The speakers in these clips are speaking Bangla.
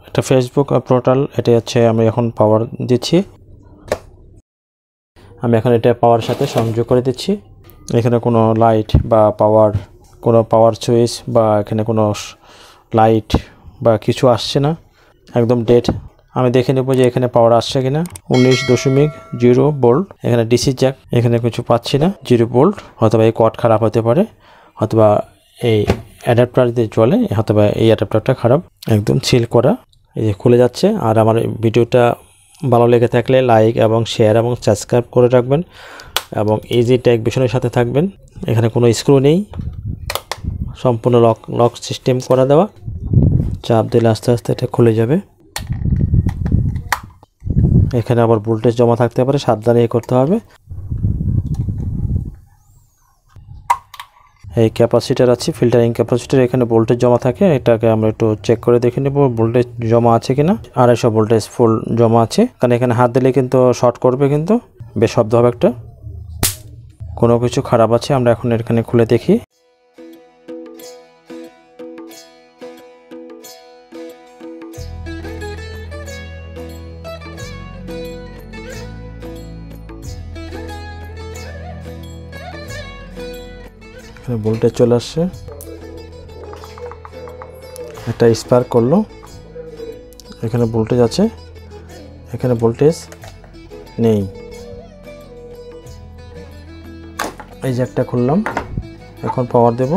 এটা ফেসবুক পোর্টাল, এটা হচ্ছে আমি এখন পাওয়ার দিচ্ছি। আমি এখন এটা পাওয়ার সাথে সংযোগ করে দিচ্ছি। এখানে কোনো লাইট বা পাওয়ার সুইচ বা এখানে কোনো লাইট বা কিছু আসছে না, একদম ডেড। আমি দেখে নেব যে এখানে পাওয়ার আসছে কিনা। 19.0 ভোল্ট, এখানে ডিসি জ্যাক, এখানে কিছু পাচ্ছি না। 0 ভোল্ট, হয়তো এই কর্ড খারাপ হতে পারে, অথবা এই অ্যাডাপ্টার দিয়ে চলে, অথবা এই অ্যাডাপ্টারটা খারাপ। একদম সিল করা, এই যে খুলে যাচ্ছে। আর আমার ভিডিওটা ভালো লেগে থাকলে লাইক এবং শেয়ার এবং সাবস্ক্রাইব করে রাখবেন, এবং ইজি টেক ভিশনের সাথে থাকবেন। এখানে কোনো স্ক্রু নেই, সম্পূর্ণ লক সিস্টেম করা দেওয়া। চাপ দিলে আস্তে আস্তে এটা খুলে যাবে। এখানে আবার ভোল্টেজ জমা থাকতে পারে, সাবধানে করতে হবে। এই ক্যাপাসিটার আছে, ফিল্টারিং ক্যাপাসিটার, এখানে ভোল্টেজ জমা থাকে। এটাকে আমরা একটু চেক করে দেখে নেব ভোল্টেজ জমা আছে কিনা। 250 ভোল্টেজ ফুল জমা আছে, কারণ এখানে হাত দিলে কিন্তু শর্ট করবে, কিন্তু বেশ শব্দ হবে একটা। কোনো কিছু খারাপ আছে, আমরা এখন এখানে খুলে দেখি। এখানে ভোল্টেজ চলে আসছে, একটা স্পার্ক করলো। এখানে ভোল্টেজ আছে, এখানে ভোল্টেজ নেই। এই জ্যাকটা খুললাম, এখন পাওয়ার দেব।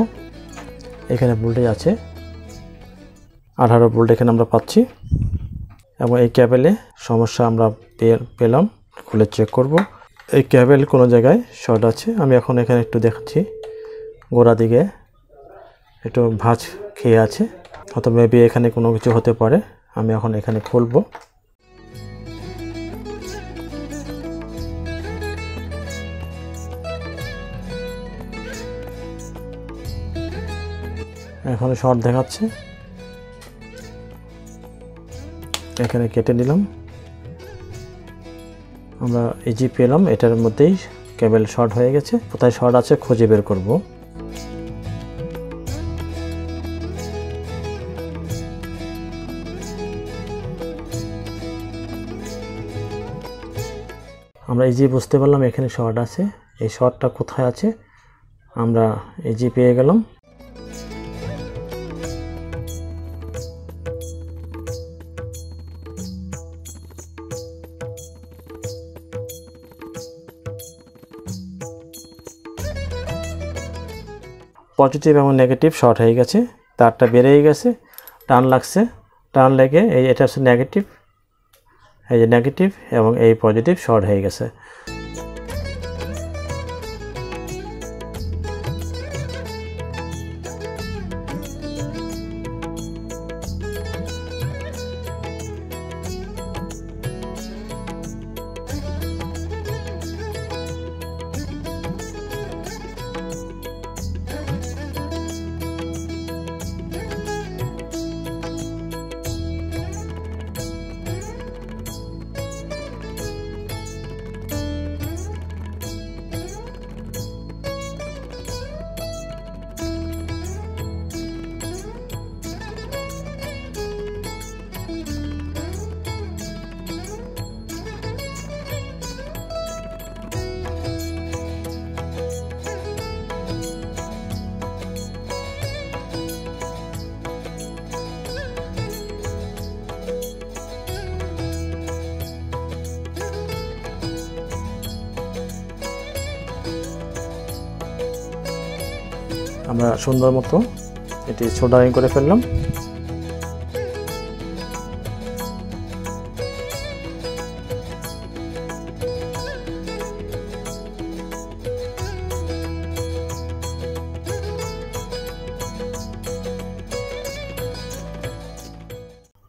এখানে ভোল্টেজ আছে 18 ভোল্ট, এখানে আমরা পাচ্ছি। এবং এই ক্যাবেলে সমস্যা আমরা পেলাম, খুলে চেক করব। এই ক্যাবেল কোনো জায়গায় শর্ট আছে। আমি এখন এখানে একটু দেখাচ্ছি, গোড়া দিকে একটু ভাঁজ খেয়ে আছে, হয়তো মেবি এখানে কোনো কিছু হতে পারে। আমি এখন এখানে খুলবো। এখন শর্ট দেখাচ্ছে, এখানে কেটে নিলাম। আমরা ইজি পেলাম, এটার মধ্যেই কেবল শর্ট হয়ে গেছে। কোথায় শর্ট আছে খুঁজে বের করব। আমরা ইজি বুঝতে পারলাম এখানে শর্ট আছে। এই শর্টটা কোথায় আছে আমরা ইজি পেয়ে গেলাম। পজিটিভ এবং নেগেটিভ শর্ট হয়ে গেছে, তারটা বেরিয়ে গেছে, টান লাগছে, টান লেগে এটা হচ্ছে নেগেটিভ, এই যে নেগেটিভ এবং এই পজিটিভ শর্ট হয়ে গেছে। আমরা সুন্দর মতো এটি সোল্ডারিং করে ফেললাম।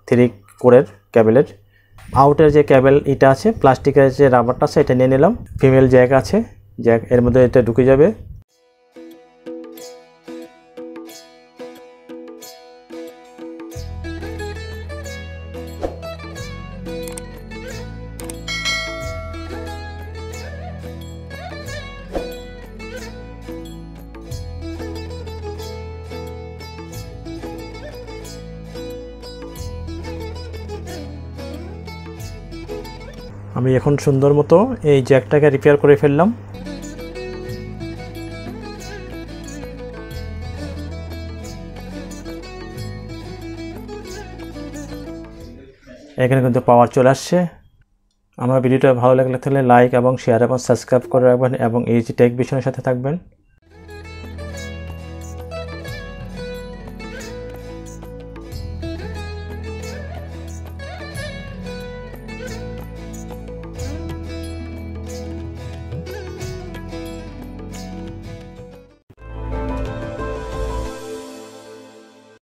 থ্রি কোরের ক্যাবেলের আউটের যে ক্যাবেল এটা আছে, প্লাস্টিকের যে রাবারটা আছে এটা নিয়ে নিলাম। ফিমেল জ্যাক আছে, জ্যাক এর মধ্যে এটা ঢুকে যাবে। আমি এখন সুন্দর মতো এই জ্যাকটাকে রিপেয়ার করে ফেললাম। এখানে কিন্তু পাওয়ার চলে আসছে। আমার ভিডিওটা ভালো লাগলে তাহলে লাইক এবং শেয়ার এবং সাবস্ক্রাইব করে রাখবেন এবং এই যে টেক বিষয়ের সাথে থাকবেন।